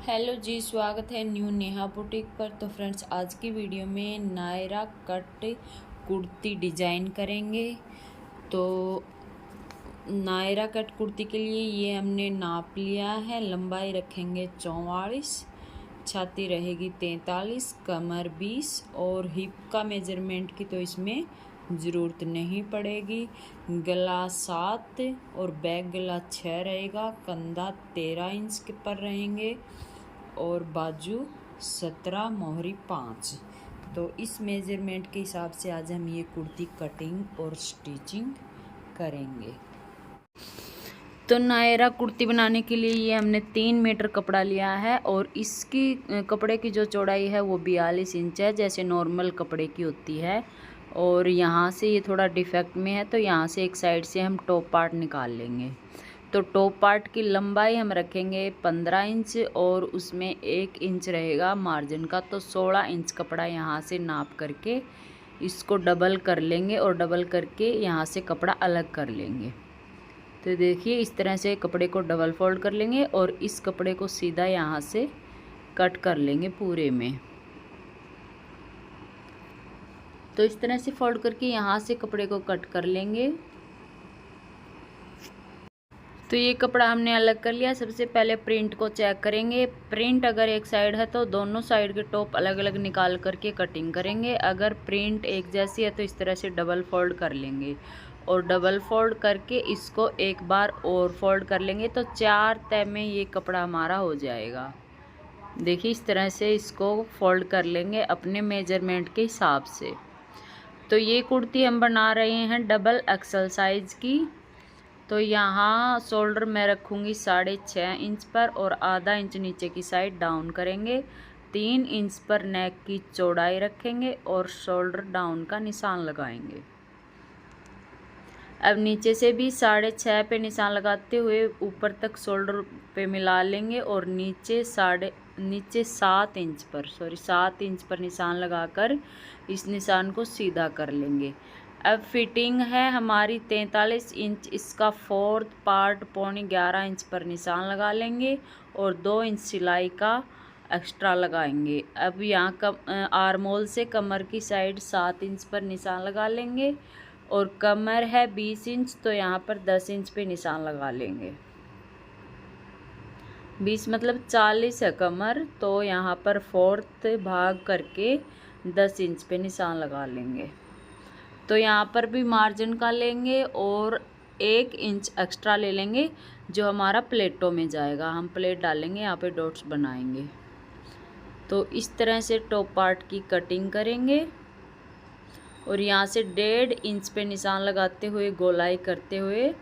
Hello जी, स्वागत है new Neha boutique पर। तो फ्रेंड्स, आज की वीडियो में नायरा कट कुर्ती डिजाइन करेंगे। तो नायरा कट कुर्ती के लिए ये हमने नाप लिया है। लंबाई रखेंगे 44, छाती रहेगी 43, कमर 20 और हिप का मेजरमेंट की तो इसमें ज़रूरत नहीं पड़ेगी। गला 7 और बैक गला 6 रहेगा। कंधा 13 इंच के पर रहेंगे और बाजू 17, मोहरी 5। तो इस मेजरमेंट के हिसाब से आज हम ये कुर्ती कटिंग और स्टिचिंग करेंगे। तो नायरा कुर्ती बनाने के लिए ये हमने 3 मीटर कपड़ा लिया है और इसकी कपड़े की जो चौड़ाई है वो 42 इंच है, जैसे नॉर्मल कपड़े की होती है। और यहाँ से ये थोड़ा डिफेक्ट में है, तो यहाँ से एक साइड से हम टॉप पार्ट निकाल लेंगे। तो टॉप पार्ट की लंबाई हम रखेंगे 15 इंच और उसमें 1 इंच रहेगा मार्जिन का। तो 16 इंच कपड़ा यहाँ से नाप करके इसको डबल कर लेंगे और डबल करके यहाँ से कपड़ा अलग कर लेंगे। तो देखिए, इस तरह से कपड़े को डबल फोल्ड कर लेंगे और इस कपड़े को सीधा यहाँ से कट कर लेंगे पूरे में। तो इस तरह से फोल्ड करके यहाँ से कपड़े को कट कर लेंगे। तो ये कपड़ा हमने अलग कर लिया। सबसे पहले प्रिंट को चेक करेंगे। प्रिंट अगर एक साइड है तो दोनों साइड के टॉप अलग अलग निकाल करके कटिंग करेंगे। अगर प्रिंट एक जैसी है तो इस तरह से डबल फोल्ड कर लेंगे और डबल फोल्ड करके इसको एक बार और फोल्ड कर लेंगे। तो 4 तह में ये कपड़ा हमारा हो जाएगा। देखिए, इस तरह से इसको फोल्ड कर लेंगे अपने मेजरमेंट के हिसाब से। तो ये कुर्ती हम बना रहे हैं डबल एक्सल साइज की। तो यहाँ शोल्डर मैं रखूँगी 6.5 इंच पर और आधा इंच नीचे की साइड डाउन करेंगे। 3 इंच पर नेक की चौड़ाई रखेंगे और शोल्डर डाउन का निशान लगाएंगे। अब नीचे से भी 6.5 पे निशान लगाते हुए ऊपर तक शोल्डर पे मिला लेंगे और नीचे 7 इंच पर निशान लगाकर इस निशान को सीधा कर लेंगे। अब फिटिंग है हमारी 43 इंच। इसका 4th पार्ट 11.25 इंच पर निशान लगा लेंगे और 2 इंच सिलाई का एक्स्ट्रा लगाएंगे। अब यहाँ आर्म होल से कमर की साइड 7 इंच पर निशान लगा लेंगे और कमर है 20 इंच, तो यहाँ पर 10 इंच पे निशान लगा लेंगे। 20 मतलब 40 है कमर, तो यहाँ पर 4th भाग करके 10 इंच पे निशान लगा लेंगे। तो यहाँ पर भी मार्जिन का लेंगे और 1 इंच एक्स्ट्रा ले लेंगे जो हमारा प्लेटों में जाएगा। हम प्लेट डालेंगे, यहाँ पे डॉट्स बनाएंगे। तो इस तरह से टॉप पार्ट की कटिंग करेंगे और यहाँ से 1.5 इंच पे निशान लगाते हुए गोलाई करते हुए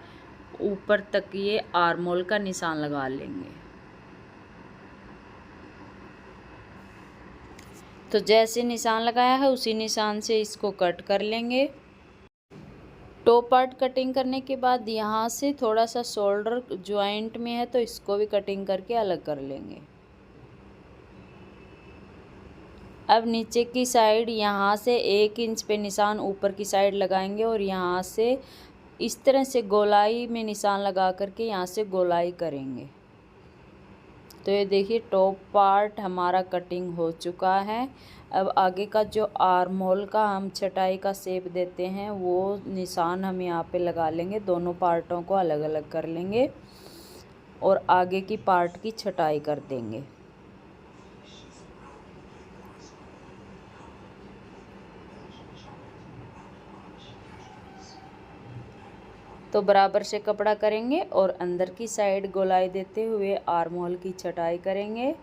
ऊपर तक ये आर्म होल का निशान लगा लेंगे। तो जैसे निशान लगाया है उसी निशान से इसको कट कर लेंगे। टॉप पार्ट कटिंग करने के बाद यहाँ से थोड़ा सा शोल्डर ज्वाइंट में है तो इसको भी कटिंग करके अलग कर लेंगे। अब नीचे की साइड यहाँ से 1 इंच पे निशान ऊपर की साइड लगाएंगे और यहाँ से इस तरह से गोलाई में निशान लगा करके यहाँ से गोलाई करेंगे। तो ये देखिए, टॉप पार्ट हमारा कटिंग हो चुका है। अब आगे का जो आर्म होल का हम छटाई का शेप देते हैं वो निशान हम यहाँ पे लगा लेंगे। दोनों पार्टों को अलग अलग कर लेंगे और आगे की पार्ट की छटाई कर देंगे। तो बराबर से कपड़ा करेंगे और अंदर की साइड गोलाई देते हुए आर्म होल की छटाई करेंगे।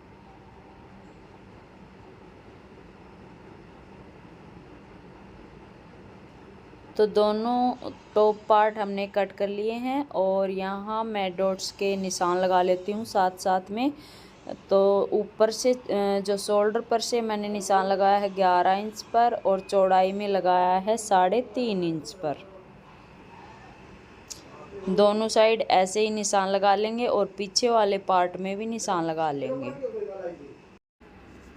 तो दोनों टॉप पार्ट हमने कट कर लिए हैं और यहाँ मैं डॉट्स के निशान लगा लेती हूँ साथ साथ में। तो ऊपर से जो शोल्डर पर से मैंने निशान लगाया है 11 इंच पर और चौड़ाई में लगाया है 3.5 इंच पर। दोनों साइड ऐसे ही निशान लगा लेंगे और पीछे वाले पार्ट में भी निशान लगा लेंगे।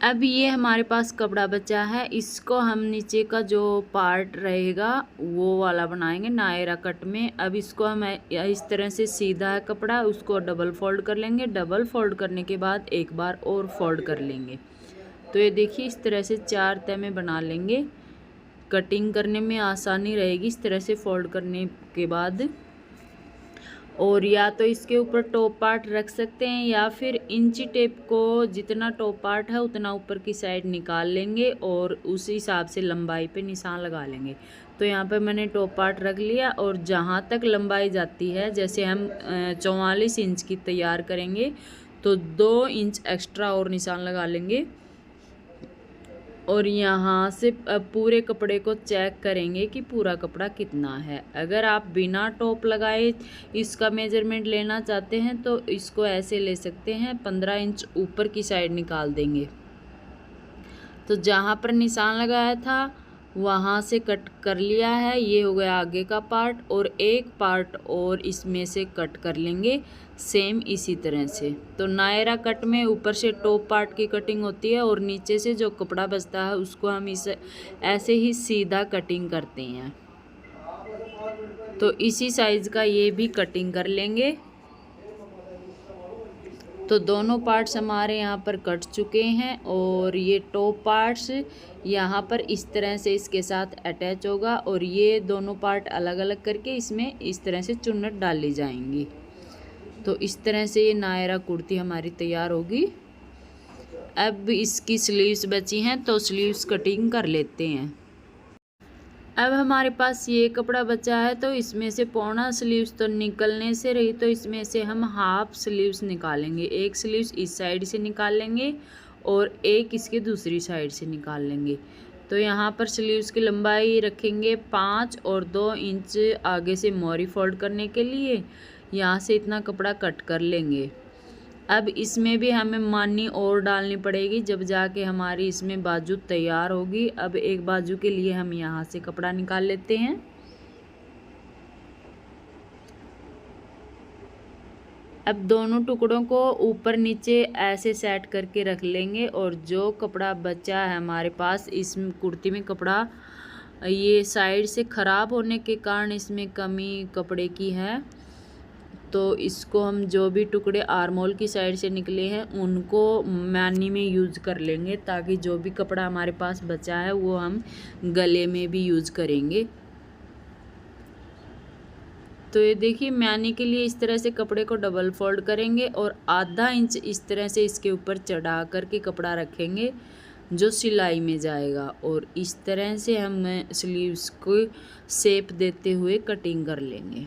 अब ये हमारे पास कपड़ा बचा है, इसको हम नीचे का जो पार्ट रहेगा वो वाला बनाएंगे नायरा कट में। अब इसको हम इस तरह से सीधा है कपड़ा, उसको डबल फोल्ड कर लेंगे। डबल फोल्ड करने के बाद एक बार और फोल्ड कर लेंगे। तो ये देखिए इस तरह से 4 तह में बना लेंगे, कटिंग करने में आसानी रहेगी इस तरह से फोल्ड करने के बाद। और या तो इसके ऊपर टॉप पार्ट रख सकते हैं या फिर इंची टेप को जितना टॉप पार्ट है उतना ऊपर की साइड निकाल लेंगे और उस हिसाब से लंबाई पे निशान लगा लेंगे। तो यहाँ पे मैंने टॉप पार्ट रख लिया और जहाँ तक लंबाई जाती है, जैसे हम 44 इंच की तैयार करेंगे तो 2 इंच एक्स्ट्रा और निशान लगा लेंगे। और यहाँ से पूरे कपड़े को चेक करेंगे कि पूरा कपड़ा कितना है। अगर आप बिना टॉप लगाए इसका मेजरमेंट लेना चाहते हैं तो इसको ऐसे ले सकते हैं, 15 इंच ऊपर की साइड निकाल देंगे। तो जहाँ पर निशान लगाया था वहाँ से कट कर लिया है, ये हो गया आगे का पार्ट। और एक पार्ट और इसमें से कट कर लेंगे सेम इसी तरह से। तो नायरा कट में ऊपर से टॉप पार्ट की कटिंग होती है और नीचे से जो कपड़ा बचता है उसको हम इसे ऐसे ही सीधा कटिंग करते हैं। तो इसी साइज का ये भी कटिंग कर लेंगे। तो दोनों पार्ट्स हमारे यहाँ पर कट चुके हैं और ये टॉप पार्ट्स यहाँ पर इस तरह से इसके साथ अटैच होगा और ये दोनों पार्ट अलग अलग करके इसमें इस तरह से चुन्नट डाली जाएंगी। तो इस तरह से ये नायरा कुर्ती हमारी तैयार होगी। अब इसकी स्लीव्स बची हैं तो स्लीव्स कटिंग कर लेते हैं। अब हमारे पास ये कपड़ा बचा है तो इसमें से पौना स्लीव्स तो निकलने से रही, तो इसमें से हम हाफ स्लीव्स निकालेंगे। एक स्लीव्स इस साइड से निकाल लेंगे और एक इसके दूसरी साइड से निकाल लेंगे। तो यहाँ पर स्लीव्स की लंबाई रखेंगे 5 और 2 इंच आगे से मोरी फोल्ड करने के लिए। यहाँ से इतना कपड़ा कट कर लेंगे। अब इसमें भी हमें मानी और डालनी पड़ेगी जब जाके हमारी इसमें बाजू तैयार होगी। अब एक बाजू के लिए हम यहाँ से कपड़ा निकाल लेते हैं। अब दोनों टुकड़ों को ऊपर नीचे ऐसे सेट करके रख लेंगे और जो कपड़ा बचा है हमारे पास, इस कुर्ती में कपड़ा ये साइड से ख़राब होने के कारण इसमें कमी कपड़े की है। तो इसको हम जो भी टुकड़े आर्मोल की साइड से निकले हैं उनको मैनी में यूज़ कर लेंगे, ताकि जो भी कपड़ा हमारे पास बचा है वो हम गले में भी यूज़ करेंगे। तो ये देखिए मैनी के लिए इस तरह से कपड़े को डबल फोल्ड करेंगे और आधा इंच इस तरह से इसके ऊपर चढ़ा करके कपड़ा रखेंगे जो सिलाई में जाएगा। और इस तरह से हम स्लीव्स को शेप देते हुए कटिंग कर लेंगे।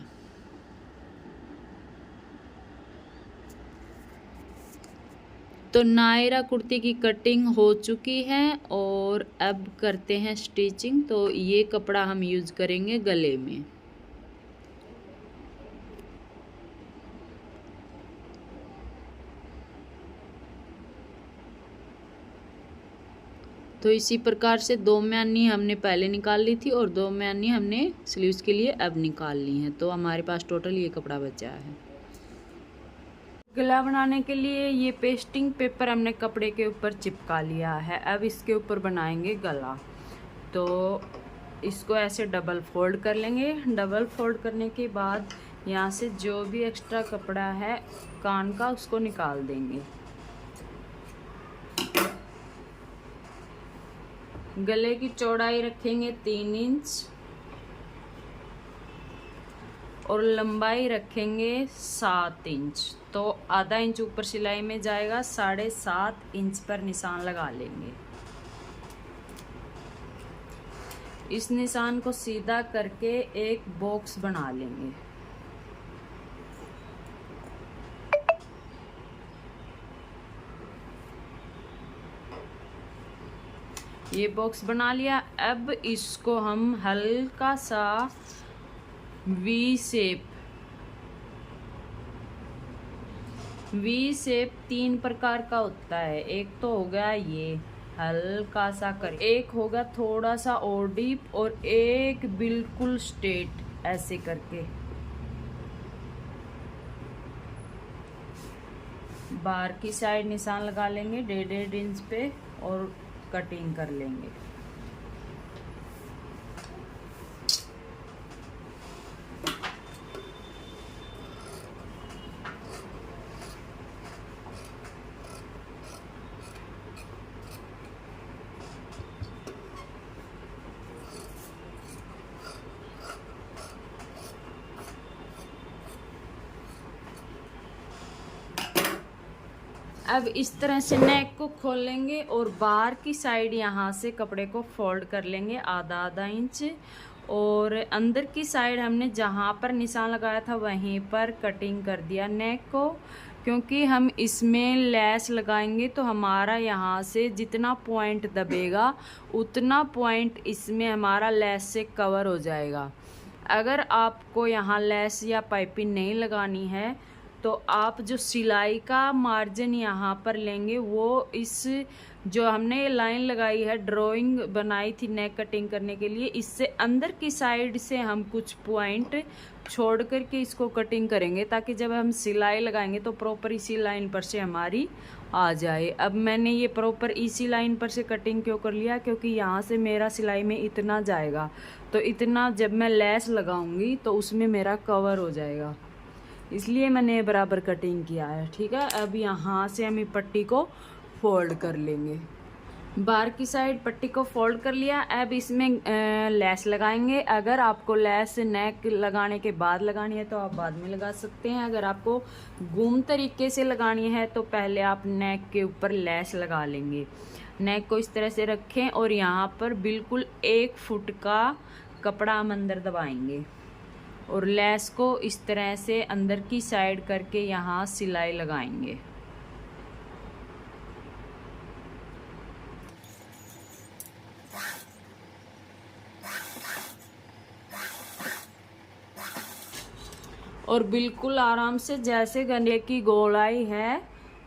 तो नायरा कुर्ती की कटिंग हो चुकी है और अब करते हैं स्टिचिंग। तो ये कपड़ा हम यूज़ करेंगे गले में। तो इसी प्रकार से 2 म्यानी हमने पहले निकाल ली थी और 2 म्यानी हमने स्लीव्स के लिए अब निकाल ली हैं। तो हमारे पास टोटल ये कपड़ा बचा है। गला बनाने के लिए ये पेस्टिंग पेपर हमने कपड़े के ऊपर चिपका लिया है। अब इसके ऊपर बनाएंगे गला। तो इसको ऐसे डबल फोल्ड कर लेंगे। डबल फोल्ड करने के बाद यहाँ से जो भी एक्स्ट्रा कपड़ा है कान का उसको निकाल देंगे। गले की चौड़ाई रखेंगे 3 इंच और लंबाई रखेंगे 7 इंच। तो आधा इंच ऊपर सिलाई में जाएगा, 7.5 इंच पर निशान लगा लेंगे। इस निशान को सीधा करके एक बॉक्स बना लेंगे। ये बॉक्स बना लिया। अब इसको हम हल्का सा वी शेप 3 प्रकार का होता है। एक तो हो गया ये हल्का सा कर, एक होगा थोड़ा सा और डीप और एक बिल्कुल स्ट्रेट ऐसे करके। बाहर की साइड निशान लगा लेंगे 1.5 इंच पे। और कटिंग कर लेंगे। अब इस तरह से नेक को खोलेंगे और बाहर की साइड यहाँ से कपड़े को फोल्ड कर लेंगे आधा आधा इंच, और अंदर की साइड हमने जहाँ पर निशान लगाया था वहीं पर कटिंग कर दिया नेक को, क्योंकि हम इसमें लेस लगाएंगे तो हमारा यहाँ से जितना पॉइंट दबेगा उतना पॉइंट इसमें हमारा लेस से कवर हो जाएगा। अगर आपको यहाँ लेस या पाइपिंग नहीं लगानी है तो आप जो सिलाई का मार्जिन यहाँ पर लेंगे वो इस जो हमने ये लाइन लगाई है, ड्राइंग बनाई थी नेक कटिंग करने के लिए, इससे अंदर की साइड से हम कुछ पॉइंट छोड़ करके इसको कटिंग करेंगे, ताकि जब हम सिलाई लगाएंगे तो प्रॉपर इसी लाइन पर से हमारी आ जाए। अब मैंने ये प्रॉपर इसी लाइन पर से कटिंग क्यों कर लिया, क्योंकि यहाँ से मेरा सिलाई में इतना जाएगा, तो इतना जब मैं लेस लगाऊंगी तो उसमें मेरा कवर हो जाएगा, इसलिए मैंने बराबर कटिंग किया है। ठीक है, अब यहाँ से हम पट्टी को फोल्ड कर लेंगे। बाहर की साइड पट्टी को फोल्ड कर लिया। अब इसमें लेस लगाएंगे। अगर आपको लेस नेक लगाने के बाद लगानी है तो आप बाद में लगा सकते हैं। अगर आपको गुम तरीके से लगानी है तो पहले आप नेक के ऊपर लेस लगा लेंगे। नेक को इस तरह से रखें और यहाँ पर बिल्कुल 1 फुट का कपड़ा हम अंदर दबाएंगे और लेस को इस तरह से अंदर की साइड करके यहाँ सिलाई लगाएंगे। और बिल्कुल आराम से जैसे गले की गोलाई है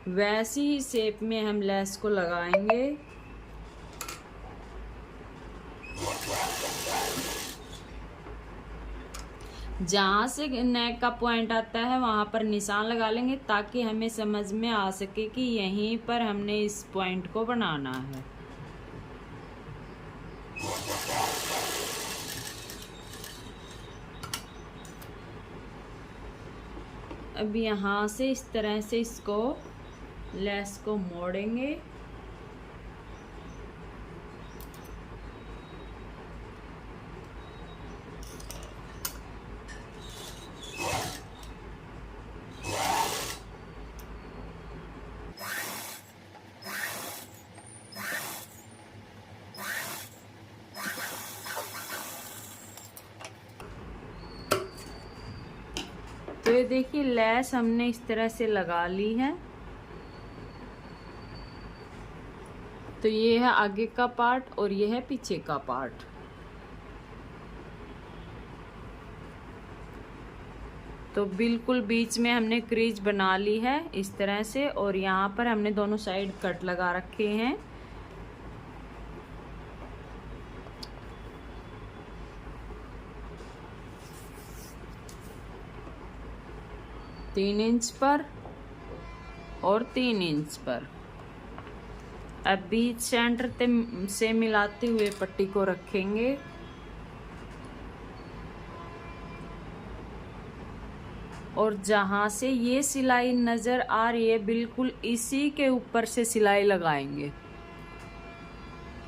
वैसी ही शेप में हम लेस को लगाएंगे। जहाँ से नेक का पॉइंट आता है वहाँ पर निशान लगा लेंगे, ताकि हमें समझ में आ सके कि यहीं पर हमने इस पॉइंट को बनाना है। अब यहाँ से इस तरह से इसको लेस को मोड़ेंगे तो ये देखिए लेस हमने इस तरह से लगा ली है। तो ये है आगे का पार्ट और ये है पीछे का पार्ट। तो बिल्कुल बीच में हमने क्रीज बना ली है इस तरह से, और यहाँ पर हमने दोनों साइड कट लगा रखे हैं। तीन इंच पर और 3 इंच पर। अब बीच सेंटर से मिलाते हुए पट्टी को रखेंगे और जहां से ये सिलाई नजर आ रही है बिल्कुल इसी के ऊपर से सिलाई लगाएंगे।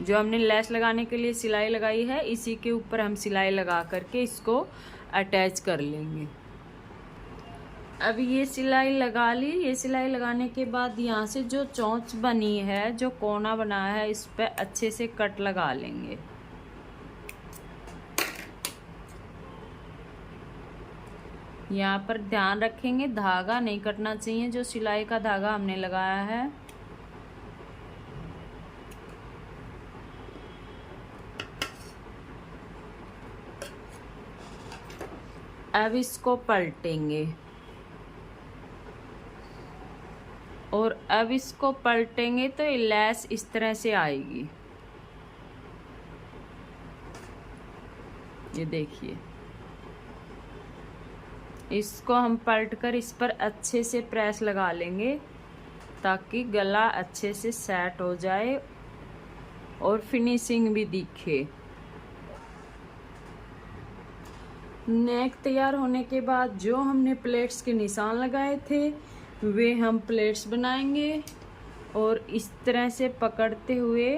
जो हमने लेस लगाने के लिए सिलाई लगाई है इसी के ऊपर हम सिलाई लगा करके इसको अटैच कर लेंगे। अब ये सिलाई लगा ली। ये सिलाई लगाने के बाद यहाँ से जो चोंच बनी है, जो कोना बना है, इस पे अच्छे से कट लगा लेंगे। यहाँ पर ध्यान रखेंगे धागा नहीं कटना चाहिए, जो सिलाई का धागा हमने लगाया है। अब इसको पलटेंगे और अब इसको पलटेंगे तो ये लेस इस तरह से आएगी। ये देखिए, इसको हम पलट कर इस पर अच्छे से प्रेस लगा लेंगे ताकि गला अच्छे से सेट हो जाए और फिनिशिंग भी दिखे। नेक तैयार होने के बाद जो हमने प्लेट्स के निशान लगाए थे वे हम प्लेट्स बनाएंगे और इस तरह से पकड़ते हुए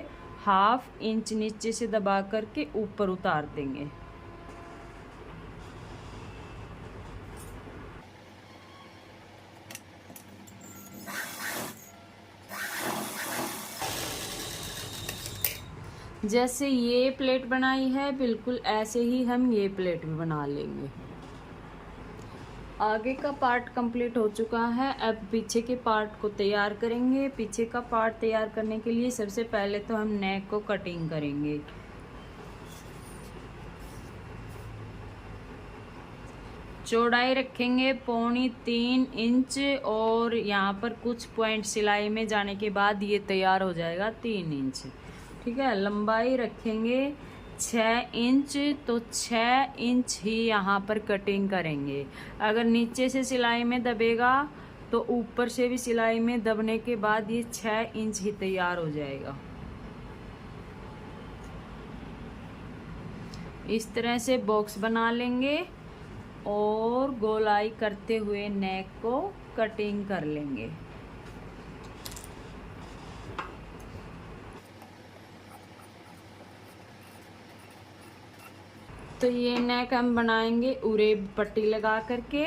1/2 इंच नीचे से दबा करके ऊपर उतार देंगे। जैसे ये प्लेट बनाई है बिल्कुल ऐसे ही हम ये प्लेट भी बना लेंगे। आगे का पार्ट कंप्लीट हो चुका है। अब पीछे के पार्ट को तैयार करेंगे। पीछे का पार्ट तैयार करने के लिए सबसे पहले तो हम नेक को कटिंग करेंगे। चौड़ाई रखेंगे 3.25 इंच और यहाँ पर कुछ पॉइंट सिलाई में जाने के बाद ये तैयार हो जाएगा 3 इंच। ठीक है, लंबाई रखेंगे 6 इंच, तो 6 इंच ही यहाँ पर कटिंग करेंगे। अगर नीचे से सिलाई में दबेगा तो ऊपर से भी सिलाई में दबने के बाद ये 6 इंच ही तैयार हो जाएगा। इस तरह से बॉक्स बना लेंगे और गोलाई करते हुए नेक को कटिंग कर लेंगे। तो ये नेक हम बनाएंगे उरेब पट्टी लगा करके,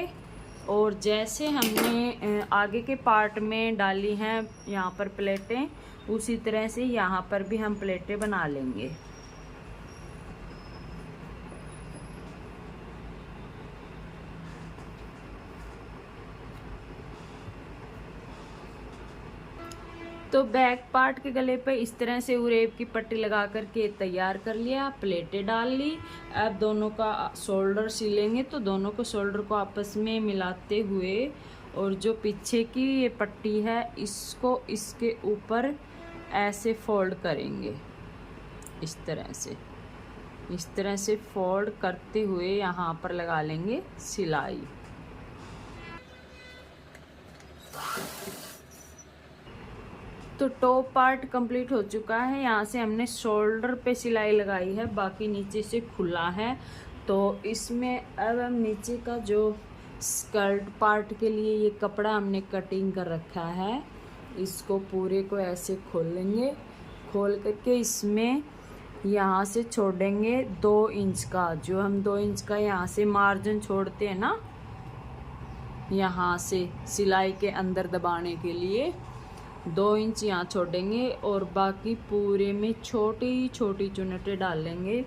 और जैसे हमने आगे के पार्ट में डाली हैं यहाँ पर प्लेटें, उसी तरह से यहाँ पर भी हम प्लेटें बना लेंगे। तो बैक पार्ट के गले पे इस तरह से उरेब की पट्टी लगा करके तैयार कर लिया, प्लेटें डाल ली। अब दोनों का शोल्डर सिलेंगे, तो दोनों को शोल्डर को आपस में मिलाते हुए और जो पीछे की ये पट्टी है इसको इसके ऊपर ऐसे फोल्ड करेंगे। इस तरह से फोल्ड करते हुए यहाँ पर लगा लेंगे सिलाई। तो टॉप पार्ट कंप्लीट हो चुका है। यहाँ से हमने शोल्डर पे सिलाई लगाई है, बाकी नीचे से खुला है। तो इसमें अब हम नीचे का जो स्कर्ट पार्ट के लिए ये कपड़ा हमने कटिंग कर रखा है, इसको पूरे को ऐसे खोल लेंगे। खोल करके इसमें यहाँ से छोड़ेंगे 2 इंच का, जो हम 2 इंच का यहाँ से मार्जिन छोड़ते हैं ना, यहाँ से सिलाई के अंदर दबाने के लिए 2 इंच यहाँ छोड़ेंगे और बाकी पूरे में छोटी छोटी चुन्नटें डाल लेंगे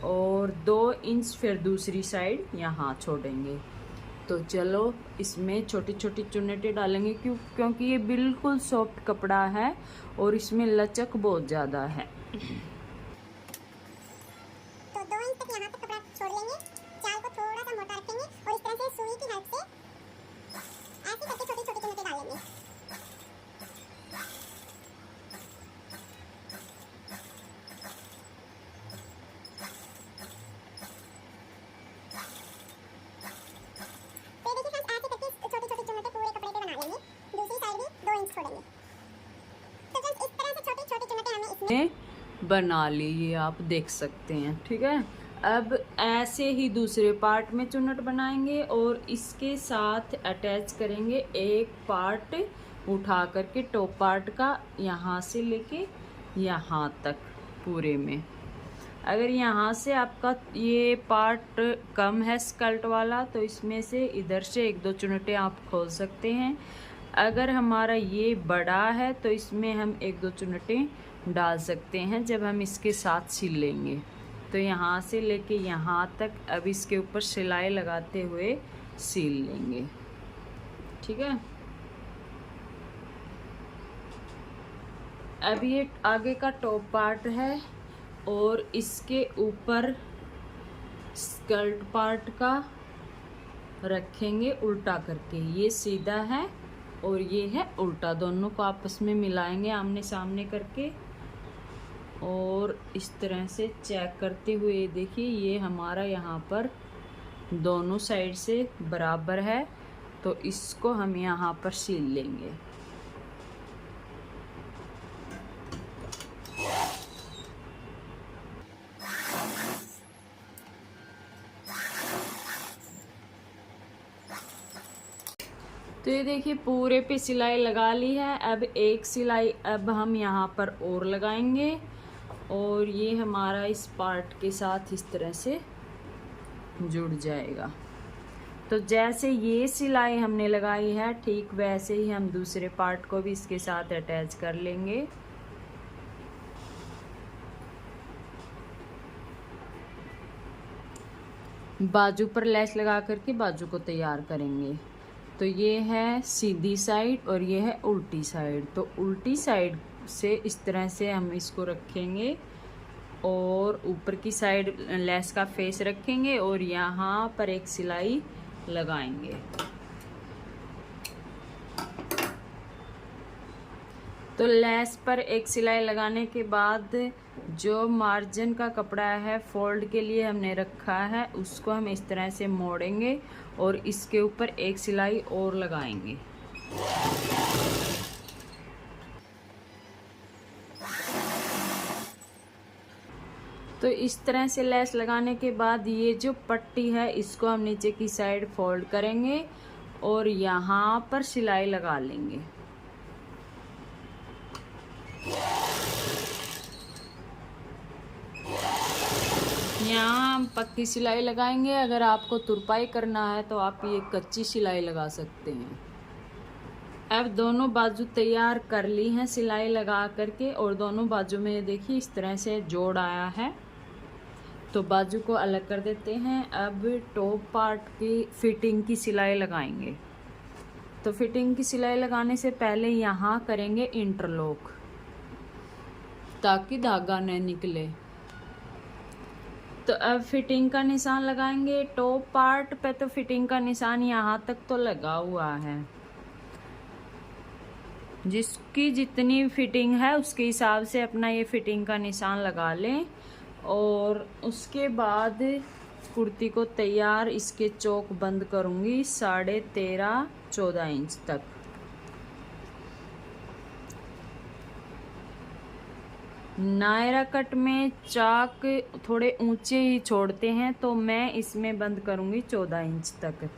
और 2 इंच फिर दूसरी साइड यहाँ छोड़ेंगे। तो चलो इसमें छोटी छोटी चुन्नटें डालेंगे क्योंकि ये बिल्कुल सॉफ्ट कपड़ा है और इसमें लचक बहुत ज़्यादा है। तो 2 इंच तक यहाँ तक कपड़ा छोड़ लेंगे, चाल को थोड़ा सा मोटा रखेंगे और इस तरह से सुई की हेल्प से ऐसे करके छोटी छोटी चुन्नटें डालेंगे। बना ली, ये आप देख सकते हैं। ठीक है, अब ऐसे ही दूसरे पार्ट में चुन्नट बनाएंगे और इसके साथ अटैच करेंगे एक पार्ट उठा करके टॉप पार्ट का, यहाँ से लेके यहाँ तक पूरे में। अगर यहाँ से आपका ये पार्ट कम है स्कर्ट वाला तो इसमें से इधर से 1-2 चुन्नटें आप खोल सकते हैं। अगर हमारा ये बड़ा है तो इसमें हम 1-2 चुन्नटें डाल सकते हैं जब हम इसके साथ सिल लेंगे। तो यहाँ से लेके यहाँ तक अब इसके ऊपर सिलाई लगाते हुए सिल लेंगे। ठीक है, अब ये आगे का टॉप पार्ट है और इसके ऊपर स्कर्ट पार्ट का रखेंगे उल्टा करके। ये सीधा है और ये है उल्टा, दोनों को आपस में मिलाएंगे आमने सामने करके और इस तरह से चेक करते हुए देखिए ये हमारा यहाँ पर दोनों साइड से बराबर है, तो इसको हम यहाँ पर सिल लेंगे। तो ये देखिए पूरे पे सिलाई लगा ली है। अब एक सिलाई अब हम यहाँ पर और लगाएंगे और ये हमारा इस पार्ट के साथ इस तरह से जुड़ जाएगा। तो जैसे ये सिलाई हमने लगाई है ठीक वैसे ही हम दूसरे पार्ट को भी इसके साथ अटैच कर लेंगे। बाजू पर लेस लगा करके बाजू को तैयार करेंगे। तो ये है सीधी साइड और ये है उल्टी साइड। तो उल्टी साइड से इस तरह से हम इसको रखेंगे और ऊपर की साइड लेस का फेस रखेंगे और यहाँ पर एक सिलाई लगाएंगे। तो लेस पर एक सिलाई लगाने के बाद जो मार्जिन का कपड़ा है फोल्ड के लिए हमने रखा है उसको हम इस तरह से मोड़ेंगे और इसके ऊपर एक सिलाई और लगाएंगे। तो इस तरह से लेस लगाने के बाद ये जो पट्टी है इसको हम नीचे की साइड फोल्ड करेंगे और यहाँ पर सिलाई लगा लेंगे। यहाँ हम पक्की सिलाई लगाएंगे। अगर आपको तुरपाई करना है तो आप ये कच्ची सिलाई लगा सकते हैं। अब दोनों बाजू तैयार कर ली हैं सिलाई लगा करके और दोनों बाजू में देखिए इस तरह से जोड़ आया है। तो बाजू को अलग कर देते हैं। अब टॉप पार्ट की फिटिंग की सिलाई लगाएंगे। तो फिटिंग की सिलाई लगाने से पहले यहाँ करेंगे इंटरलॉक ताकि धागा न निकले। तो अब फिटिंग का निशान लगाएंगे। टॉप पार्ट पे तो फिटिंग का निशान यहाँ तक तो लगा हुआ है। जिसकी जितनी फिटिंग है उसके हिसाब से अपना ये फिटिंग का निशान लगा लें और उसके बाद कुर्ती को तैयार इसके चौक बंद करूँगी 13.5-14 इंच तक। नायरा कट में चाक थोड़े ऊंचे ही छोड़ते हैं तो मैं इसमें बंद करूँगी 14 इंच तक।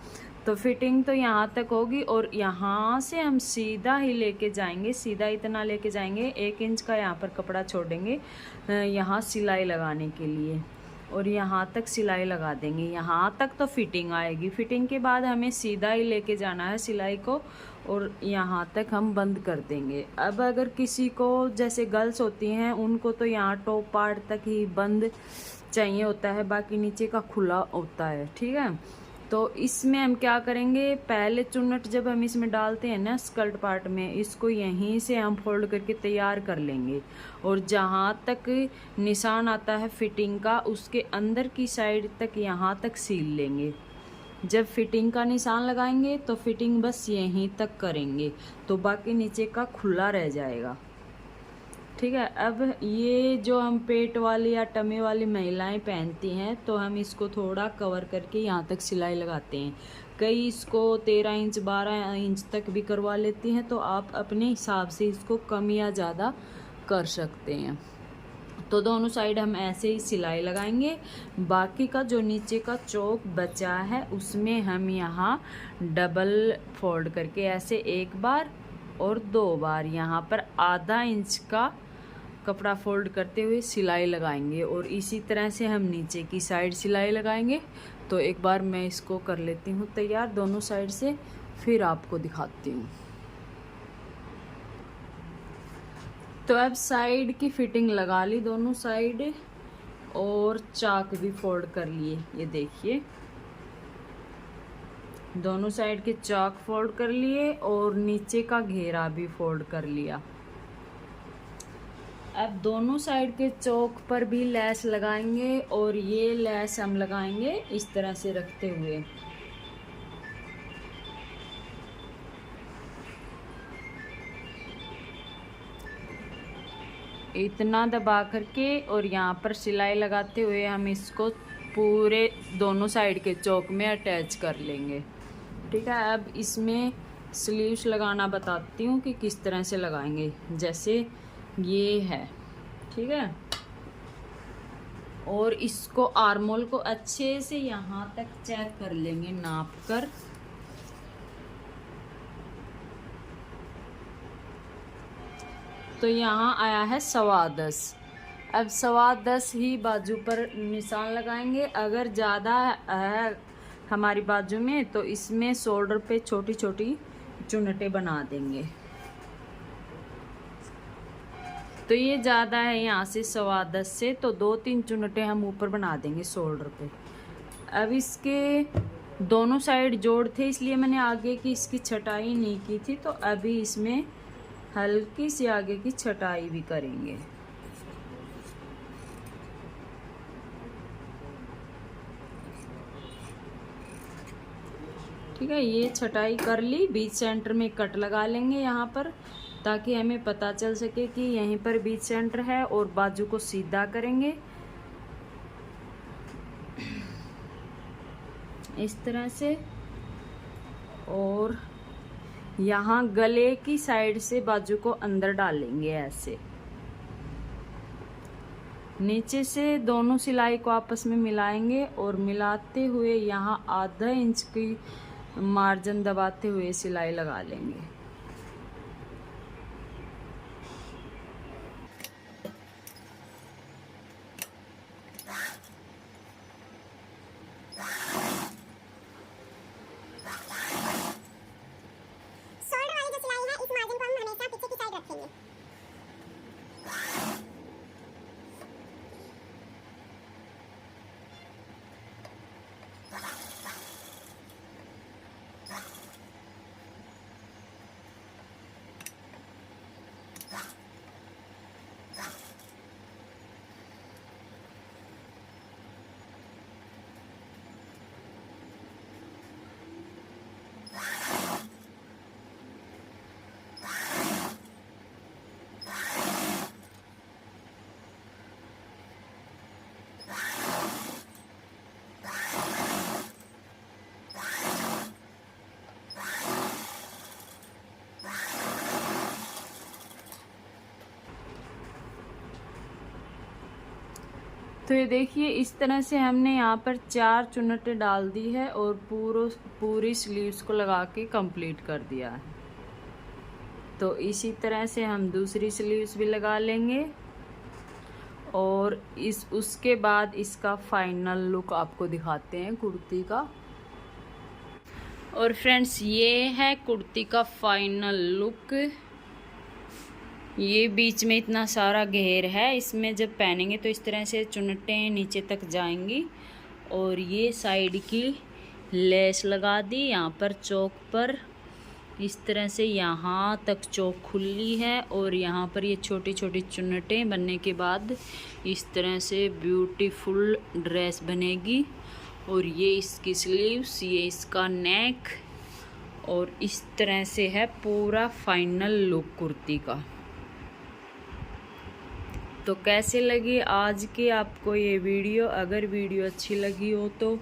तो फिटिंग तो यहाँ तक होगी और यहाँ से हम सीधा ही लेके जाएंगे। सीधा इतना लेके जाएंगे 1 इंच का यहाँ पर कपड़ा छोड़ेंगे यहाँ सिलाई लगाने के लिए और यहाँ तक सिलाई लगा देंगे। यहाँ तक तो फिटिंग आएगी। फिटिंग के बाद हमें सीधा ही लेके जाना है सिलाई को और यहाँ तक हम बंद कर देंगे। अब अगर किसी को जैसे गर्ल्स होती हैं उनको तो यहाँ टॉप पार्ट तक ही बंद चाहिए होता है, बाकी नीचे का खुला होता है। ठीक है, तो इसमें हम क्या करेंगे, पहले चुन्नट जब हम इसमें डालते हैं ना स्कर्ट पार्ट में, इसको यहीं से हम फोल्ड करके तैयार कर लेंगे और जहाँ तक निशान आता है फिटिंग का उसके अंदर की साइड तक यहाँ तक सील लेंगे। जब फिटिंग का निशान लगाएंगे तो फिटिंग बस यहीं तक करेंगे तो बाकी नीचे का खुला रह जाएगा। ठीक है, अब ये जो हम पेट वाली या टमे वाली महिलाएं पहनती हैं तो हम इसको थोड़ा कवर करके यहाँ तक सिलाई लगाते हैं। कई इसको 13 इंच 12 इंच तक भी करवा लेती हैं, तो आप अपने हिसाब से इसको कम या ज़्यादा कर सकते हैं। तो दोनों साइड हम ऐसे ही सिलाई लगाएंगे। बाकी का जो नीचे का चौक बचा है उसमें हम यहाँ डबल फोल्ड करके ऐसे एक बार और 2 बार यहाँ पर आधा इंच का कपड़ा फोल्ड करते हुए सिलाई लगाएंगे और इसी तरह से हम नीचे की साइड सिलाई लगाएंगे। तो एक बार मैं इसको कर लेती हूँ तैयार दोनों साइड से, फिर आपको दिखाती हूँ। तो अब साइड की फिटिंग लगा ली दोनों साइड और चाक भी फोल्ड कर लिए। ये देखिए दोनों साइड के चाक फोल्ड कर लिए और नीचे का घेरा भी फोल्ड कर लिया। अब दोनों साइड के चौक पर भी लेस लगाएंगे और ये लेस हम लगाएंगे इस तरह से रखते हुए। इतना दबा करके और यहाँ पर सिलाई लगाते हुए हम इसको पूरे दोनों साइड के चौक में अटैच कर लेंगे। ठीक है, अब इसमें स्लीव्स लगाना बताती हूँ कि किस तरह से लगाएंगे। जैसे ये है, ठीक है, और इसको आर्मोल को अच्छे से यहाँ तक चेक कर लेंगे नाप कर। तो यहाँ आया है 10.25। अब 10.25 ही बाजू पर निशान लगाएंगे। अगर ज़्यादा है हमारी बाजू में तो इसमें शोल्डर पे छोटी छोटी चुन्नटें बना देंगे। तो ये ज़्यादा है यहाँ से 10.25 से, तो 2-3 चुन्नटें हम ऊपर बना देंगे शोल्डर पे। अब इसके दोनों साइड जोड़ थे इसलिए मैंने आगे की इसकी छटाई नहीं की थी, तो अभी इसमें हल्की सी आगे की छटाई भी करेंगे। ठीक है, ये छटाई कर ली। बीच सेंटर में कट लगा लेंगे यहाँ पर, ताकि हमें पता चल सके कि यहीं पर बीच सेंटर है, और बाजू को सीधा करेंगे इस तरह से। और यहाँ गले की साइड से बाजू को अंदर डालेंगे ऐसे। नीचे से दोनों सिलाई को आपस में मिलाएंगे और मिलाते हुए यहाँ आधा इंच की मार्जिन दबाते हुए सिलाई लगा लेंगे। शोल्डर वाली जो सिलाई है इस मार्जिन को हम हमेशा पीछे की साइड रखेंगे। तो ये देखिए, इस तरह से हमने यहाँ पर 4 चुन्नटें डाल दी है और पूरी स्लीव्स को लगा के कंप्लीट कर दिया है। तो इसी तरह से हम दूसरी स्लीव्स भी लगा लेंगे और उसके बाद इसका फाइनल लुक आपको दिखाते हैं कुर्ती का। और फ्रेंड्स, ये है कुर्ती का फाइनल लुक। ये बीच में इतना सारा घेर है, इसमें जब पहनेंगे तो इस तरह से चुन्नटें नीचे तक जाएंगी। और ये साइड की लेस लगा दी यहाँ पर चौक पर, इस तरह से यहाँ तक चौक खुली है। और यहाँ पर ये छोटी छोटी चुन्नटें बनने के बाद इस तरह से ब्यूटीफुल ड्रेस बनेगी। और ये इसकी स्लीव्स, ये इसका नेक, और इस तरह से है पूरा फाइनल लुक कुर्ती का। तो कैसे लगी आज की आपको ये वीडियो? अगर वीडियो अच्छी लगी हो तो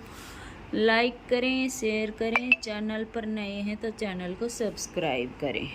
लाइक करें, शेयर करें, चैनल पर नए हैं तो चैनल को सब्सक्राइब करें।